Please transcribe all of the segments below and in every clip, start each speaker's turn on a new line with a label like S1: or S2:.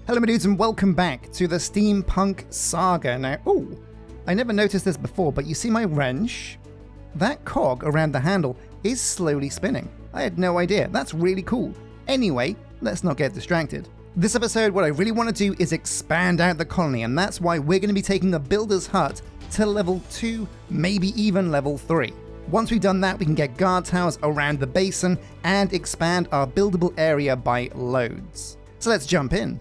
S1: Hello my dudes and welcome back to the Steampunk Saga. Now, I never noticed this before, but you see my wrench? That cog around the handle is slowly spinning. I had no idea. That's really cool. Anyway, let's not get distracted. This episode, what I really want to do is expand out the colony, and that's why we're going to be taking the builder's hut to level 2, maybe even level 3. Once we've done that, we can get guard towers around the basin and expand our buildable area by loads. So let's jump in.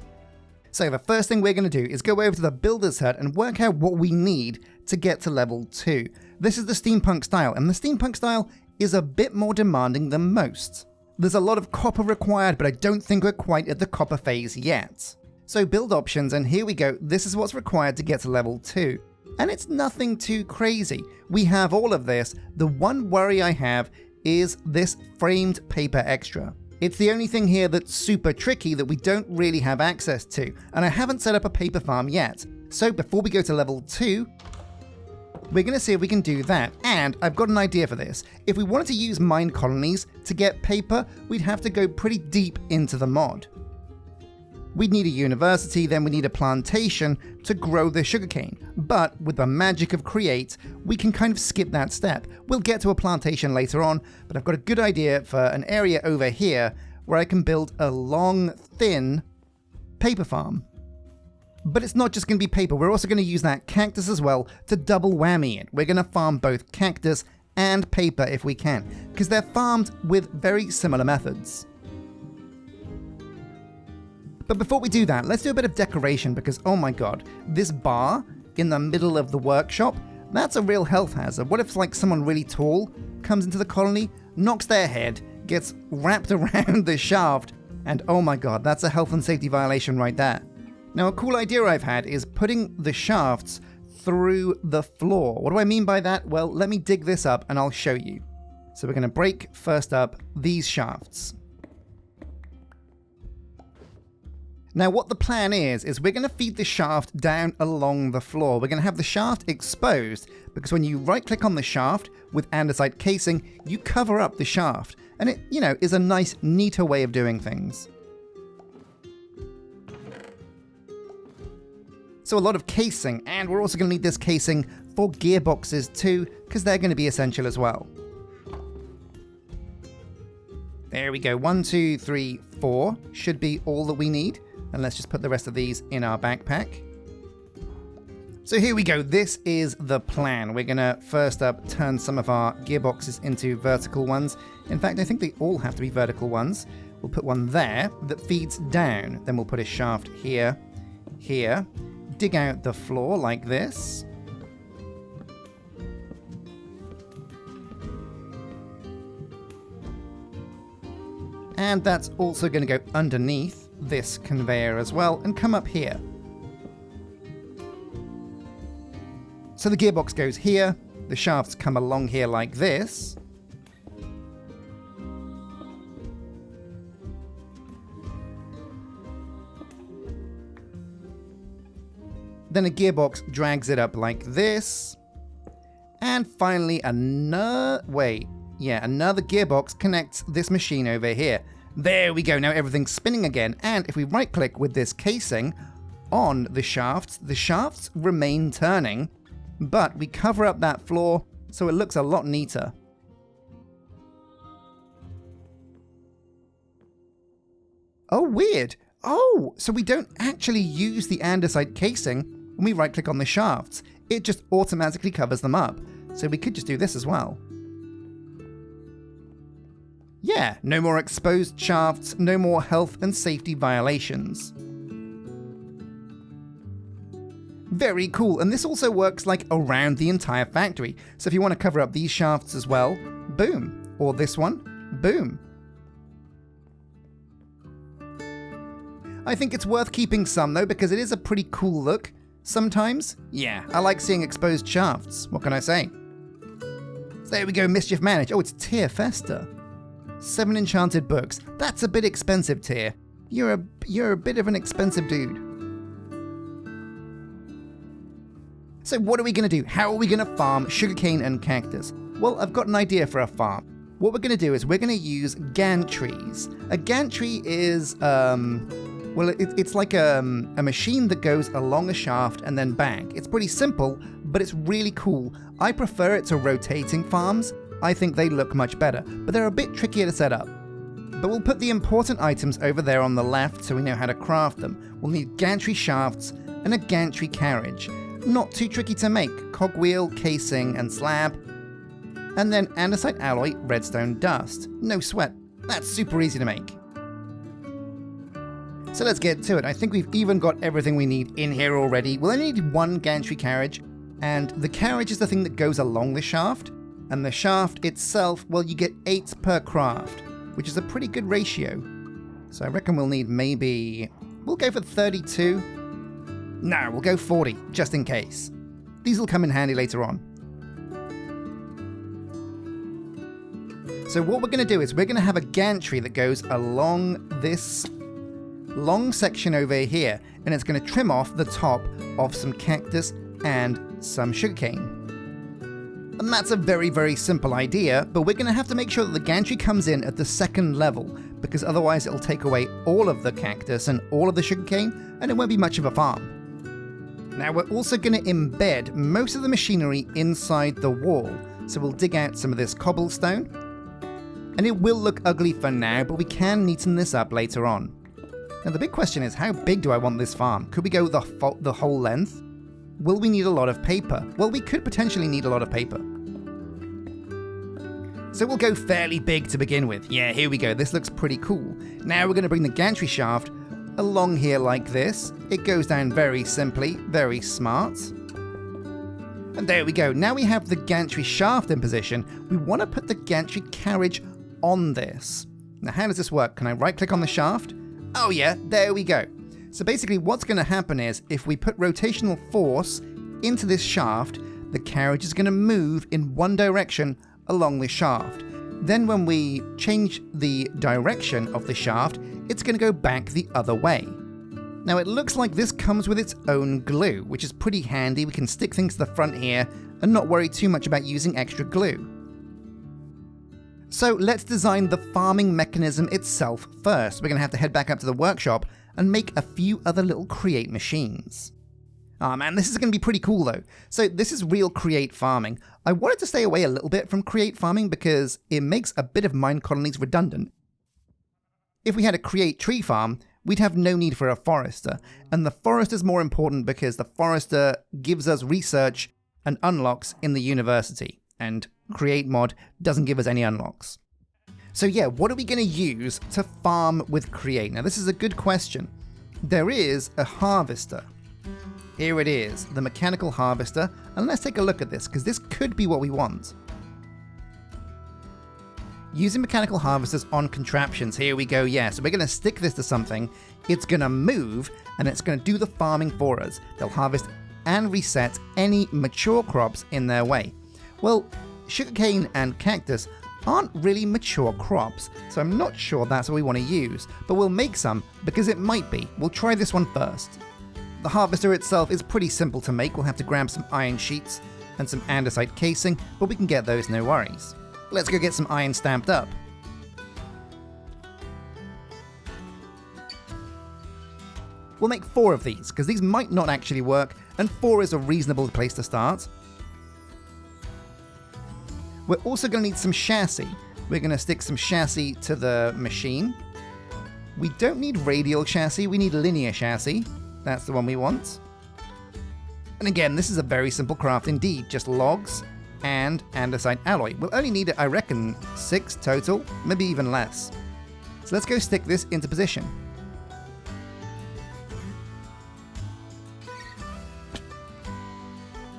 S1: So the first thing we're going to do is go over to the builder's hut and work out what we need to get to level 2. This is the steampunk style, and the steampunk style is a bit more demanding than most. There's a lot of copper required, but I don't think we're quite at the copper phase yet. So build options, and here we go. This is what's required to get to level 2. And it's nothing too crazy. We have all of this. The one worry I have is this framed paper extra. It's the only thing here that's super tricky that we don't really have access to, and I haven't set up a paper farm yet. So before we go to level 2, we're going to see if we can do that. And I've got an idea for this. If we wanted to use Minecolonies to get paper, we'd have to go pretty deep into the mod. We'd need a university, then we need a plantation to grow the sugarcane. But with the magic of Create, we can kind of skip that step. We'll get to a plantation later on, but I've got a good idea for an area over here where I can build a long, thin paper farm. But it's not just going to be paper, we're also going to use that cactus as well to double whammy it. We're going to farm both cactus and paper if we can, because they're farmed with very similar methods. But before we do that, let's do a bit of decoration because, oh my god, this bar in the middle of the workshop, that's a real health hazard. What if like someone really tall comes into the colony, knocks their head, gets wrapped around the shaft, and oh my god, that's a health and safety violation right there. Now a cool idea I've had is putting the shafts through the floor. What do I mean by that? Well, let me dig this up and I'll show you. So we're going to break first up these shafts. Now what the plan is we're going to feed the shaft down along the floor. We're going to have the shaft exposed because when you right click on the shaft with andesite casing, you cover up the shaft. And it, is a nice, neater way of doing things. So a lot of casing, and we're also going to need this casing for gearboxes too, because they're going to be essential as well. There we go, 1, 2, 3, 4 should be all that we need. And let's just put the rest of these in our backpack. So here we go, this is the plan. We're gonna first up turn some of our gearboxes into vertical ones. In fact, I think they all have to be vertical ones. We'll put one there that feeds down. Then we'll put a shaft here, here. Dig out the floor like this. And that's also gonna go underneath this conveyor as well and come up here. So the gearbox goes here, the shafts come along here like this. Then a gearbox drags it up like this. And finally another gearbox connects this machine over here. There we go, now everything's spinning again, and if we right click with this casing on the shafts remain turning, but we cover up that floor so it looks a lot neater. Oh, weird. Oh, so we don't actually use the andesite casing when we right click on the shafts. It just automatically covers them up. So we could just do this as well. Yeah, no more exposed shafts, no more health and safety violations. Very cool, and this also works like around the entire factory. So if you want to cover up these shafts as well, boom. Or this one, boom. I think it's worth keeping some though, because it is a pretty cool look. Sometimes, yeah, I like seeing exposed shafts. What can I say? So there we go, Mischief Managed. Oh, it's Tier Festa. 7 enchanted books. That's a bit expensive, Tier. You're a bit of an expensive dude. So what are we going to do? How are we going to farm sugarcane and cactus? Well, I've got an idea for a farm. What we're going to do is we're going to use gantries. A gantry is Well, it's like a machine that goes along a shaft and then back. It's pretty simple, but it's really cool. I prefer it to rotating farms. I think they look much better, but they're a bit trickier to set up. But we'll put the important items over there on the left so we know how to craft them. We'll need gantry shafts and a gantry carriage. Not too tricky to make. Cogwheel, casing, and slab. And then andesite alloy, redstone dust. No sweat. That's super easy to make. So let's get to it. I think we've even got everything we need in here already. We'll only need one gantry carriage, and the carriage is the thing that goes along the shaft, and the shaft itself, well, you get 8 per craft, which is a pretty good ratio. So I reckon we'll need we'll go for 32. No, we'll go 40, just in case. These will come in handy later on. So what we're going to do is we're going to have a gantry that goes along this long section over here, and it's going to trim off the top of some cactus and some sugarcane. And that's a very, very simple idea, but we're going to have to make sure that the gantry comes in at the second level, because otherwise it'll take away all of the cactus and all of the sugarcane, and it won't be much of a farm. Now we're also going to embed most of the machinery inside the wall, so we'll dig out some of this cobblestone, and it will look ugly for now, but we can neaten this up later on. Now the big question is, how big do I want this farm? Could we go the whole length? Will we need a lot of paper? Well, we could potentially need a lot of paper. So we'll go fairly big to begin with. Yeah, here we go. This looks pretty cool. Now we're going to bring the gantry shaft along here like this. It goes down very simply, very smart. And there we go. Now we have the gantry shaft in position. We want to put the gantry carriage on this. Now how does this work? Can I right click on the shaft? Oh yeah, there we go. So basically what's going to happen is, if we put rotational force into this shaft, the carriage is going to move in one direction along the shaft. Then when we change the direction of the shaft, it's going to go back the other way. Now it looks like this comes with its own glue, which is pretty handy. We can stick things to the front here and not worry too much about using extra glue. So let's design the farming mechanism itself first. We're going to have to head back up to the workshop and make a few other little create machines. Oh man, this is going to be pretty cool though. So this is real create farming. I wanted to stay away a little bit from create farming because it makes a bit of Minecolonies redundant. If we had a create tree farm, we'd have no need for a forester. And the forester is more important because the forester gives us research and unlocks in the university. And create mod doesn't give us any unlocks. So yeah, what are we going to use to farm with create? Now this is a good question. There is a harvester. Here it is, the mechanical harvester, and let's take a look at this, because this could be what we want. Using mechanical harvesters on contraptions, here we go, yeah, so we're going to stick this to something, it's going to move, and it's going to do the farming for us. They'll harvest and reset any mature crops in their way. Well, sugarcane and cactus aren't really mature crops, so I'm not sure that's what we want to use, but we'll make some because it might be. We'll try this one first. The harvester itself is pretty simple to make. We'll have to grab some iron sheets and some andesite casing, but we can get those, no worries. Let's go get some iron stamped up. We'll make 4 of these, because these might not actually work, and 4 is a reasonable place to start. We're also going to need some chassis. We're going to stick some chassis to the machine. We don't need radial chassis, we need linear chassis. That's the one we want. And again, this is a very simple craft indeed, just logs and andesite alloy. We'll only need, I reckon, 6 total, maybe even less. So let's go stick this into position.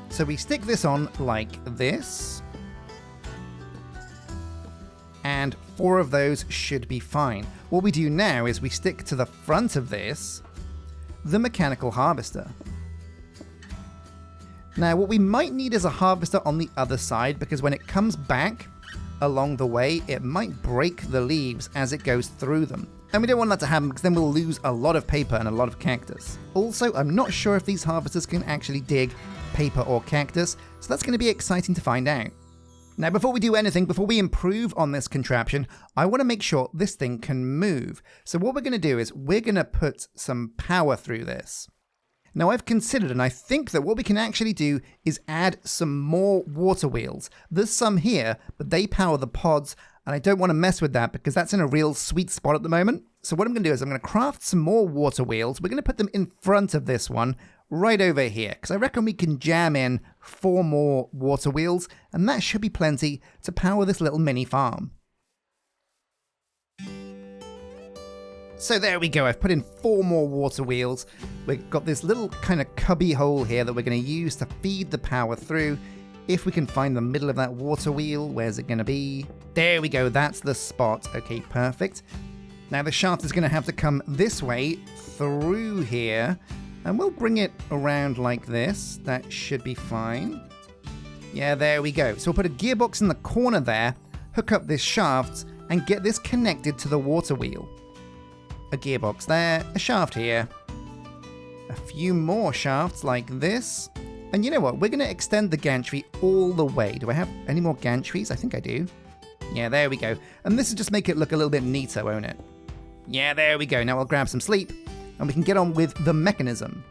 S1: So we stick this on like this. And 4 of those should be fine. What we do now is we stick to the front of this the mechanical harvester. Now what we might need is a harvester on the other side, because when it comes back along the way, it might break the leaves as it goes through them. And we don't want that to happen because then we'll lose a lot of paper and a lot of cactus. Also, I'm not sure if these harvesters can actually dig paper or cactus, so that's going to be exciting to find out. Now, before we do anything, before we improve on this contraption, I want to make sure this thing can move. So what we're going to do is we're going to put some power through this. Now, I've considered, and I think that what we can actually do is add some more water wheels. There's some here, but they power the pods, and I don't want to mess with that because that's in a real sweet spot at the moment. So what I'm going to do is I'm going to craft some more water wheels. We're going to put them in front of this one, right over here, because I reckon we can jam in 4 more water wheels, and that should be plenty to power this little mini farm. So there we go, I've put in 4 more water wheels. We've got this little kind of cubby hole here that we're going to use to feed the power through. If we can find the middle of that water wheel, where's it going to be? There we go, that's the spot. Okay, perfect. Now the shaft is going to have to come this way through here, and we'll bring it around like this. That should be fine. Yeah, there we go. So we'll put a gearbox in the corner there, hook up this shaft, and get this connected to the water wheel. A gearbox there, a shaft here, a few more shafts like this. And you know what? We're going to extend the gantry all the way. Do I have any more gantries? I think I do. Yeah, there we go. And this will just make it look a little bit neater, won't it? Yeah, there we go. Now I'll grab some sleep, and we can get on with the mechanism.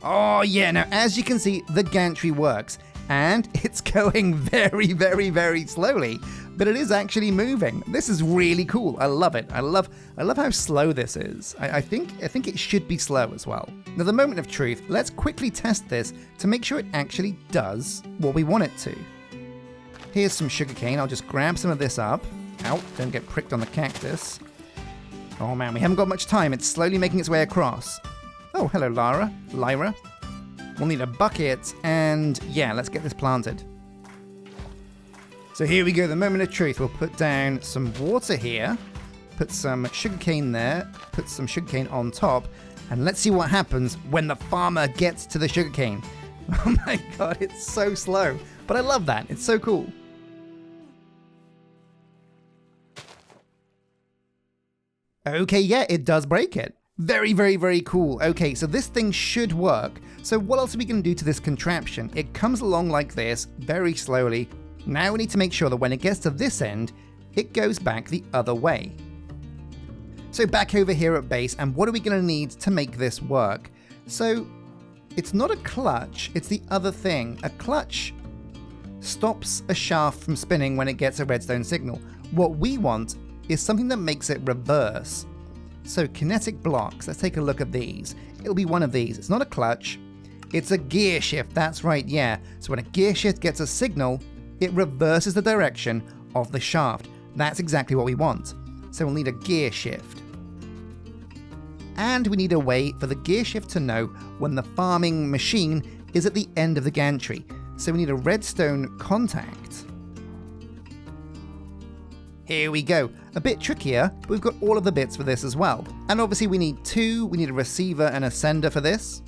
S1: Oh yeah, now as you can see, the gantry works, and it's going very, very, very slowly, but it is actually moving. This is really cool. I love it. I love how slow this is. I think it should be slow as well. Now the moment of truth, let's quickly test this to make sure it actually does what we want it to. Here's some sugarcane. I'll just grab some of this up. Ow, don't get pricked on the cactus. Oh man, we haven't got much time. It's slowly making its way across. Oh, hello, Lyra. We'll need a bucket, and yeah, let's get this planted. So here we go, the moment of truth. We'll put down some water here, put some sugarcane there, put some sugarcane on top, and let's see what happens when the farmer gets to the sugarcane. Oh my god, it's so slow, but I love that. It's so cool. Okay, yeah, it does break it. Very, very, very cool. Okay, so this thing should work. So what else are we going to do to this contraption? It comes along like this, very slowly. Now we need to make sure that when it gets to this end, it goes back the other way. So back over here at base, and what are we going to need to make this work? So it's not a clutch, it's the other thing. A clutch stops a shaft from spinning when it gets a redstone signal. What we want is something that makes it reverse. So kinetic blocks, let's take a look at these. It'll be one of these. It's not a clutch, it's a gear shift, that's right, yeah. So when a gear shift gets a signal, it reverses the direction of the shaft. That's exactly what we want. So we'll need a gear shift. And we need a way for the gear shift to know when the farming machine is at the end of the gantry. So we need a redstone contact. Here we go. A bit trickier, but we've got all of the bits for this as well. And obviously we need 2, we need a receiver and a sender for this.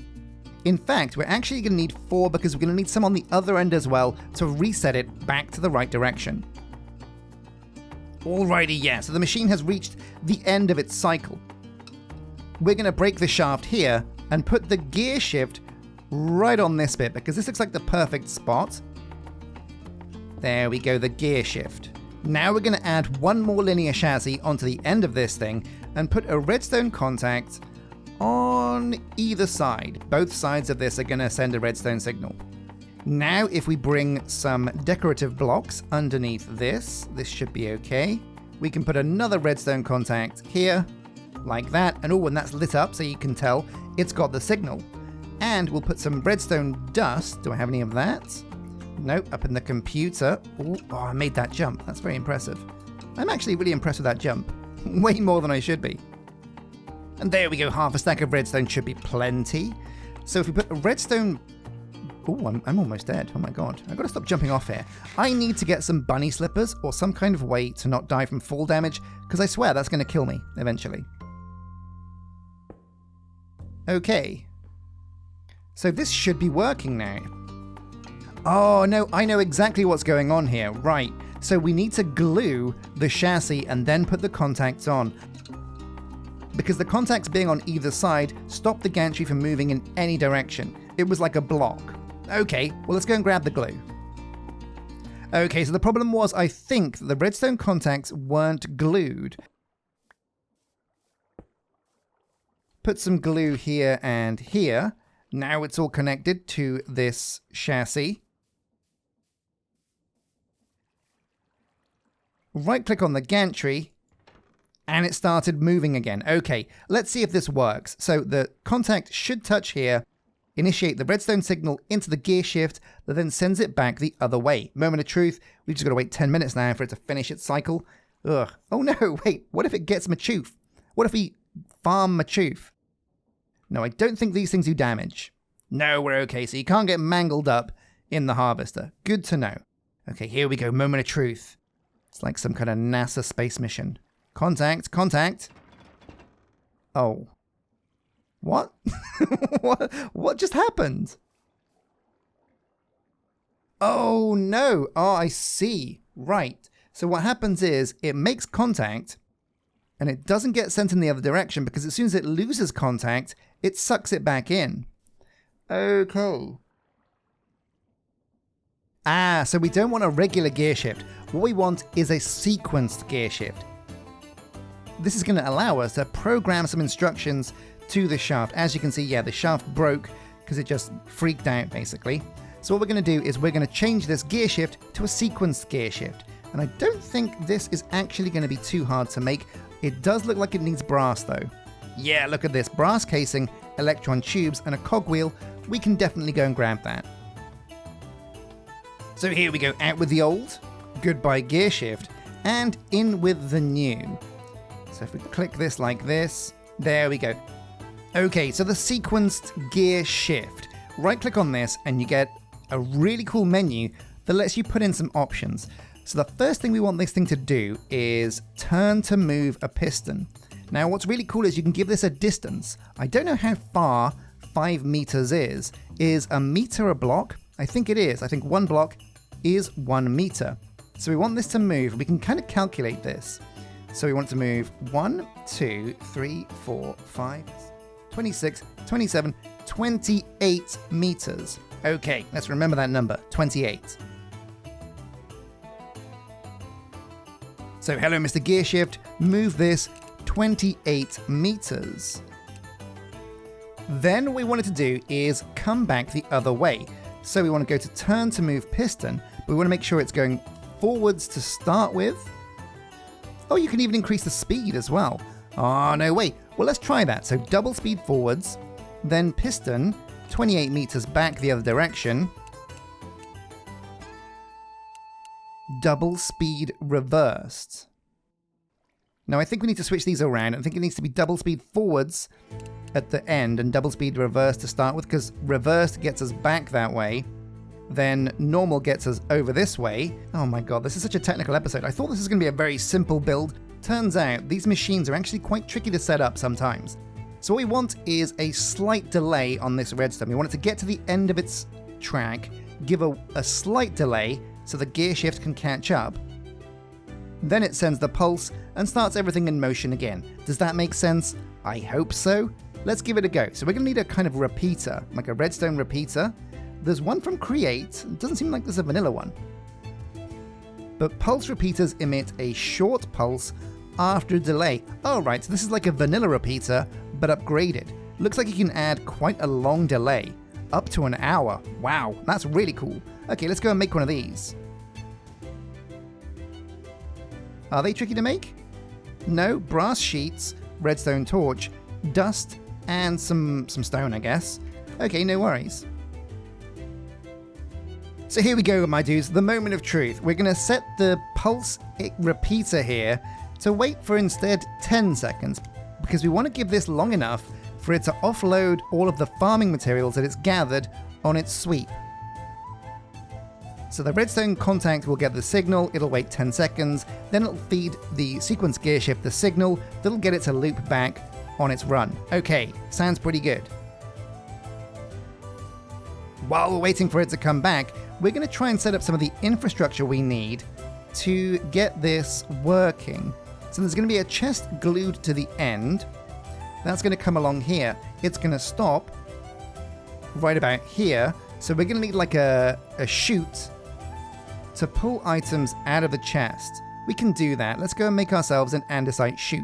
S1: In fact, we're actually going to need 4 because we're going to need some on the other end as well to reset it back to the right direction. Alrighty, yeah, so the machine has reached the end of its cycle. We're going to break the shaft here and put the gear shift right on this bit because this looks like the perfect spot. There we go, the gear shift. Now we're going to add 1 more linear chassis onto the end of this thing and put a redstone contact on either side. Both sides of this are going to send a redstone signal. Now if we bring some decorative blocks underneath this should be okay. We can put another redstone contact here, like that, and when that's lit up so you can tell it's got the signal. And we'll put some redstone dust. Do I have any of that? Nope, up in the computer. Ooh, oh, I made that jump. That's very impressive. I'm actually really impressed with that jump. Way more than I should be. And there we go, half a stack of redstone should be plenty. So if we put a redstone... Oh, I'm almost dead. Oh my god. I've got to stop jumping off here. I need to get some bunny slippers or some kind of way to not die from fall damage, because I swear that's going to kill me eventually. Okay. So this should be working now. Oh no, I know exactly what's going on here. Right. So we need to glue the chassis and then put the contacts on. Because the contacts being on either side stop the gantry from moving in any direction. It was like a block. Okay, well let's go and grab the glue. Okay, so the problem was, I think, that the redstone contacts weren't glued. Put some glue here and here. Now it's all connected to this chassis. Right-click on the gantry, and it started moving again. Okay, let's see if this works. So the contact should touch here, initiate the redstone signal into the gear shift that then sends it back the other way. Moment of truth, we've just got to wait 10 minutes now for it to finish its cycle. Ugh. Oh no, wait, what if it gets Machoof? What if we farm Machoof? No, I don't think these things do damage. No, we're okay, so you can't get mangled up in the harvester. Good to know. Okay, here we go, moment of truth. It's like some kind of NASA space mission. Contact, contact. Oh. What? What just happened? Oh no. Oh, I see. Right. So what happens is it makes contact and it doesn't get sent in the other direction because as soon as it loses contact, it sucks it back in. Okay. Ah, so we don't want a regular gear shift. What we want is a sequenced gear shift. This is going to allow us to program some instructions to the shaft. As you can see, yeah, the shaft broke because it just freaked out, basically. So what we're going to do is we're going to change this gear shift to a sequenced gear shift. And I don't think this is actually going to be too hard to make. It does look like it needs brass, though. Yeah, look at this. Brass casing, electron tubes, and a cogwheel. We can definitely go and grab that. So here we go, out with the old, goodbye gear shift, and in with the new. So if we click this like this, there we go. Okay, so the sequenced gear shift. Right-click on this and you get a really cool menu that lets you put in some options. So the first thing we want this thing to do is turn to move a piston. Now what's really cool is you can give this a distance. I don't know how far 5 meters is. Is a meter a block? I think it is. I think 1 block is 1 meter. So we want this to move. We can kind of calculate this. So we want it to move 1, 2, 3, 4, 5, 26, 27, 28 meters. Okay, let's remember that number, 28. So hello, Mr. Gear Shift, move this 28 meters. Then what we wanted to do is come back the other way. So we want to go to turn to move piston, but we want to make sure it's going forwards to start with. Oh, you can even increase the speed as well. Oh, no, wait. Well, let's try that. So double speed forwards, then piston, 28 meters back the other direction. Double speed reversed. Now, I think we need to switch these around. I think it needs to be double speed forwards at the end and double speed reverse to start with, because reversed gets us back that way. Then normal gets us over this way. Oh my god, this is such a technical episode. I thought this was going to be a very simple build. Turns out these machines are actually quite tricky to set up sometimes. So what we want is a slight delay on this redstone. We want it to get to the end of its track, give a slight delay so the gear shift can catch up. Then it sends the pulse and starts everything in motion again. Does that make sense? I hope so. Let's give it a go. So we're going to need a kind of repeater, like a redstone repeater. There's one from Create. It doesn't seem like there's a vanilla one. But pulse repeaters emit a short pulse after a delay. Oh, right, so this is like a vanilla repeater, but upgraded. Looks like you can add quite a long delay, up to an hour. Wow, that's really cool. Okay, let's go and make one of these. Are they tricky to make? No, brass sheets, redstone torch, dust, and some stone, I guess. Okay, no worries. So here we go, my dudes, the moment of truth. We're going to set the pulse repeater here to wait for instead 10 seconds, because we want to give this long enough for it to offload all of the farming materials that it's gathered on its sweep. So the redstone contact will get the signal, it'll wait 10 seconds, then it'll feed the sequence gear shift the signal that'll get it to loop back on its run. Okay, sounds pretty good. While we're waiting for it to come back, we're going to try and set up some of the infrastructure we need to get this working. So there's going to be a chest glued to the end. That's going to come along here. It's going to stop right about here. So we're going to need like a chute to pull items out of the chest. We can do that. Let's go and make ourselves an andesite chute.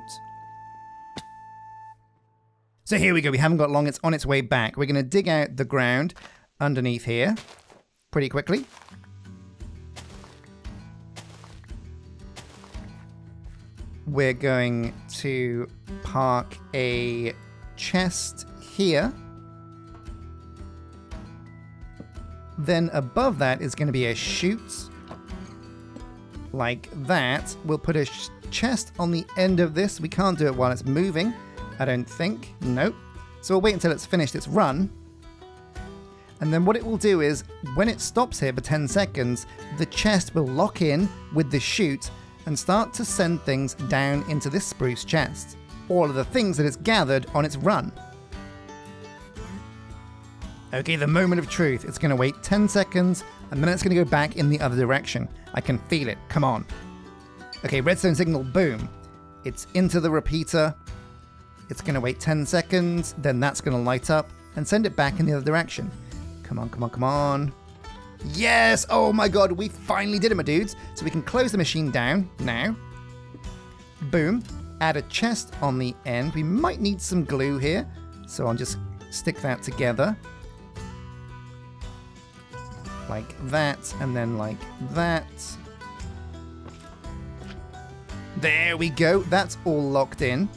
S1: So here we go. We haven't got long. It's on its way back. We're going to dig out the ground underneath here pretty quickly. We're going to park a chest here. Then above that is going to be a chute. Like that. We'll put a chest on the end of this. We can't do it while it's moving, I don't think. Nope. So we'll wait until it's finished its run. And then what it will do is, when it stops here for 10 seconds, the chest will lock in with the chute and start to send things down into this spruce chest. All of the things that it's gathered on its run. Okay, the moment of truth. It's going to wait 10 seconds, and then it's going to go back in the other direction. I can feel it. Come on. Okay, redstone signal, boom. It's into the repeater. It's going to wait 10 seconds, then that's going to light up and send it back in the other direction. Come on, come on, come on. Yes! Oh my god, we finally did it, my dudes. So we can close the machine down now. Boom. Add a chest on the end. We might need some glue here, so I'll just stick that together. Like that, and then like that. There we go. That's all locked in.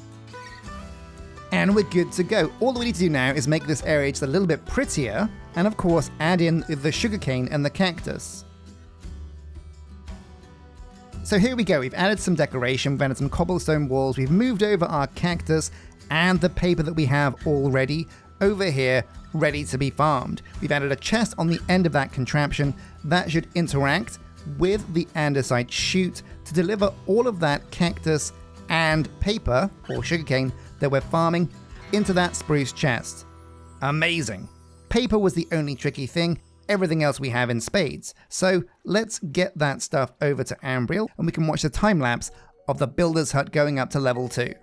S1: And we're good to go. All that we need to do now is make this area just a little bit prettier, and of course add in the sugarcane and the cactus. So here we go. We've added some decoration, we've added some cobblestone walls, we've moved over our cactus and the paper that we have already over here, ready to be farmed. We've added a chest on the end of that contraption that should interact with the andesite chute to deliver all of that cactus and paper, or sugarcane, that we're farming into that spruce chest. Amazing. Paper was the only tricky thing. Everything else we have in spades. So let's get that stuff over to Ambriel and we can watch the time lapse of the builder's hut going up to level 2.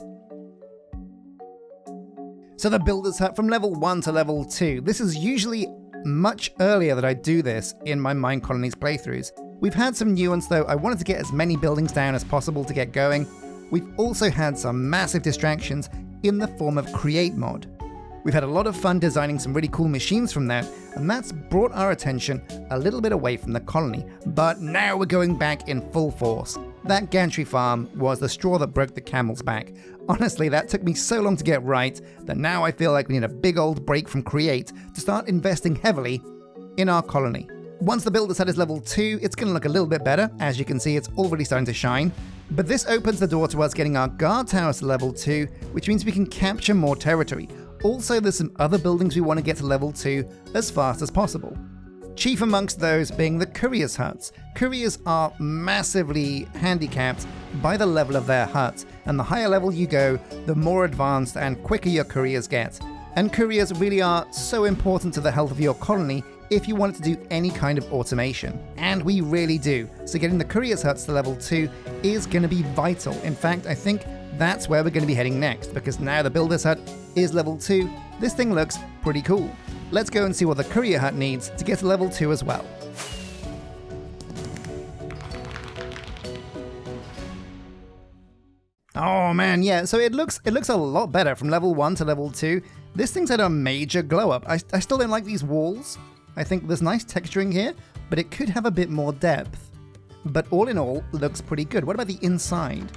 S1: So the builder's hut from level 1 to level 2. This is usually much earlier that I do this in my Minecolonies playthroughs. We've had some new ones though. I wanted to get as many buildings down as possible to get going. We've also had some massive distractions in the form of Create mod. We've had a lot of fun designing some really cool machines from that, and that's brought our attention a little bit away from the colony. But now we're going back in full force. That gantry farm was the straw that broke the camel's back. Honestly, that took me so long to get right that now I feel like we need a big old break from Create to start investing heavily in our colony. Once the builder's hut is level 2, it's going to look a little bit better. As you can see, it's already starting to shine. But this opens the door to us getting our guard towers to level 2, which means we can capture more territory. Also, there's some other buildings we want to get to level 2 as fast as possible. Chief amongst those being the couriers' huts. Couriers are massively handicapped by the level of their hut, and the higher level you go, the more advanced and quicker your couriers get. And couriers really are so important to the health of your colony if you want to do any kind of automation. And we really do. So getting the couriers' huts to level 2 is going to be vital. In fact, I think that's where we're going to be heading next, because now the builder's hut is level 2. This thing looks pretty cool. Let's go and see what the courier hut needs to get to level 2 as well. Oh man, yeah, so it looks a lot better from level 1 to level 2. This thing's had a major glow up. I still don't like these walls. I think there's nice texturing here, but it could have a bit more depth. But all in all, looks pretty good. What about the inside?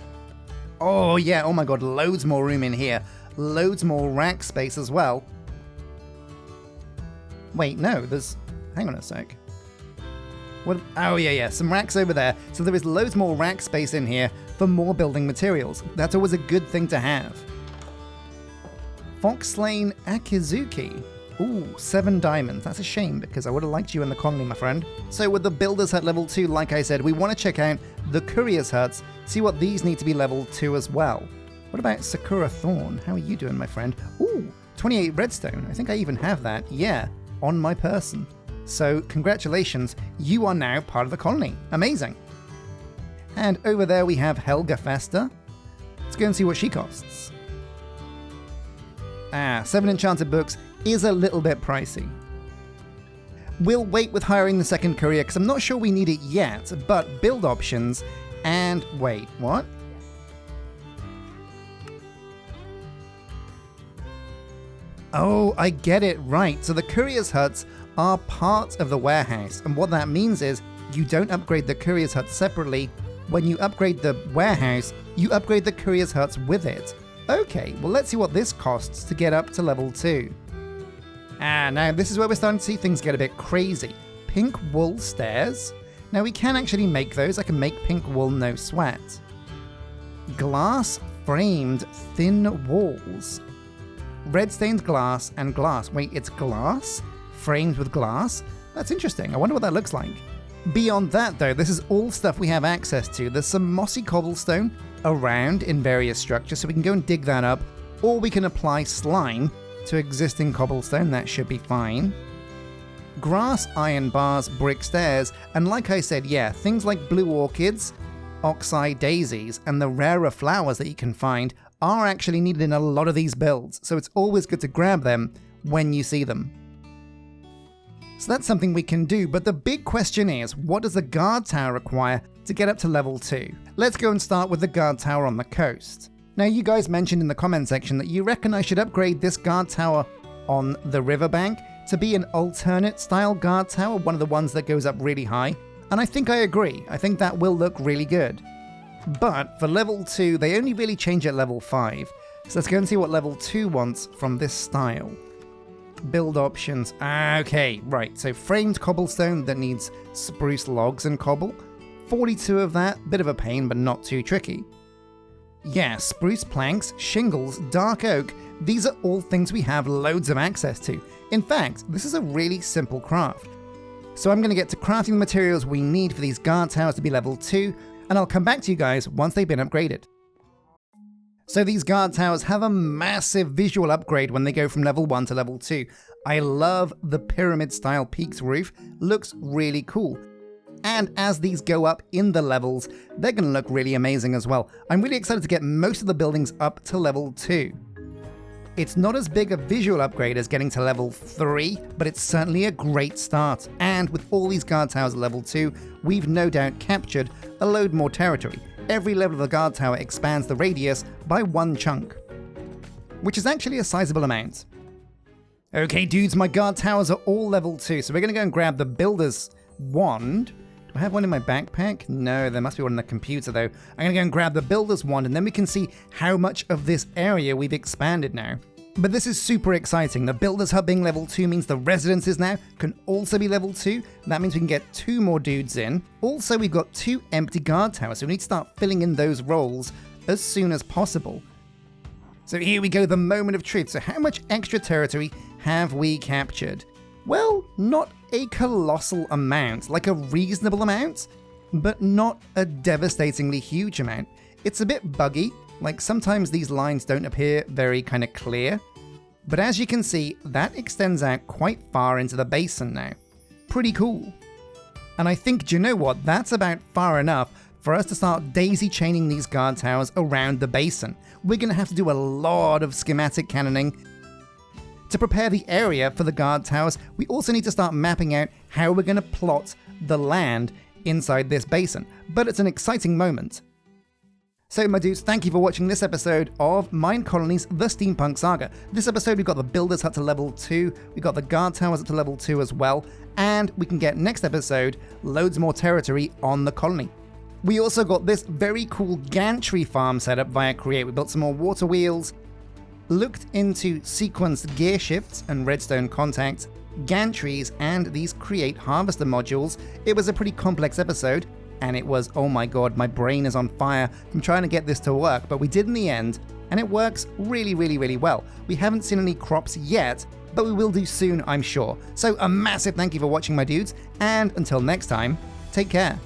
S1: Oh yeah, oh my god, loads more room in here. Loads more rack space as well. Wait, no, hang on a sec. What? Oh yeah, some racks over there. So there is loads more rack space in here for more building materials. That's always a good thing to have. Fox Lane Akizuki. Ooh, 7 diamonds. That's a shame, because I would have liked you in the colony, my friend. So with the builders hut level 2, like I said, we want to check out the couriers huts, see what these need to be level 2 as well. What about Sakura Thorn? How are you doing, my friend? Ooh, 28 redstone. I think I even have that. Yeah, on my person. So congratulations, you are now part of the colony. Amazing. And over there we have Helga Festa. Let's go and see what she costs. 7 enchanted books is a little bit pricey. We'll wait with hiring the second courier because I'm not sure we need it yet, but build options and wait, what? Oh, I get it, right. So the courier's huts are part of the warehouse, and what that means is you don't upgrade the courier's hut separately. When you upgrade the warehouse, you upgrade the courier's huts with it. Okay, well let's see what this costs to get up to level 2. Now this is where we're starting to see things get a bit crazy. Pink wool stairs. Now we can actually make those. I can make pink wool, no sweat. Glass framed thin walls. Red stained glass and glass. Wait, it's glass? Framed with glass? That's interesting. I wonder what that looks like. Beyond that though, this is all stuff we have access to. There's some mossy cobblestone around in various structures, so we can go and dig that up, or we can apply slime to existing cobblestone. That should be fine. Grass, iron bars, brick stairs, and like I said, yeah, things like blue orchids, oxeye daisies, and the rarer flowers that you can find are actually needed in a lot of these builds, so it's always good to grab them when you see them. So that's something we can do, but the big question is, what does the guard tower require to get up to level 2? Let's go and start with the guard tower on the coast. Now you guys mentioned in the comment section that you reckon I should upgrade this guard tower on the riverbank to be an alternate style guard tower, one of the ones that goes up really high, and I think I agree. I think that will look really good. But for level 2, they only really change at level 5, so let's go and see what level 2 wants from this style. Build options. Okay, right, so framed cobblestone that needs spruce logs and cobble. 42 of that, bit of a pain, but not too tricky. Yeah, spruce planks, shingles, dark oak, these are all things we have loads of access to. In fact, this is a really simple craft. So I'm going to get to crafting the materials we need for these guard towers to be level 2, and I'll come back to you guys once they've been upgraded. So these guard towers have a massive visual upgrade when they go from level 1 to level 2. I love the pyramid style peaked roof, looks really cool. And as these go up in the levels, they're going to look really amazing as well. I'm really excited to get most of the buildings up to level 2. It's not as big a visual upgrade as getting to level 3, but it's certainly a great start. And with all these guard towers at level 2, we've no doubt captured a load more territory. Every level of the guard tower expands the radius by 1 chunk, which is actually a sizable amount. Okay dudes, my guard towers are all level 2, so we're going to go and grab the builder's wand. Do I have one in my backpack? No, there must be one in the computer though. I'm going to go and grab the builder's wand, and then we can see how much of this area we've expanded now. But this is super exciting. The builder's hub being level 2 means the residences now can also be level 2. That means we can get 2 more dudes in. Also, we've got 2 empty guard towers, so we need to start filling in those roles as soon as possible. So here we go, the moment of truth. So how much extra territory have we captured? Well, not a colossal amount, like a reasonable amount, but not a devastatingly huge amount. It's a bit buggy, like sometimes these lines don't appear very kind of clear, but as you can see, that extends out quite far into the basin now. Pretty cool. And I think, do you know what, that's about far enough for us to start daisy chaining these guard towers around the basin. We're going to have to do a lot of schematic cannoning. To prepare the area for the guard towers, we also need to start mapping out how we're going to plot the land inside this basin. But it's an exciting moment. So my dudes, thank you for watching this episode of Minecolonies, the Steampunk Saga. This episode we got the builders up to level 2, we got the guard towers up to level 2 as well, and we can get next episode loads more territory on the colony. We also got this very cool gantry farm set up via Create. We built some more water wheels, looked into sequenced gear shifts and redstone contacts, gantries, and these Create harvester modules. It was a pretty complex episode, and it was, oh my god, my brain is on fire from trying to get this to work, but we did in the end, and it works really, really, really well. We haven't seen any crops yet, but we will do soon, I'm sure. So a massive thank you for watching, my dudes, and until next time, take care.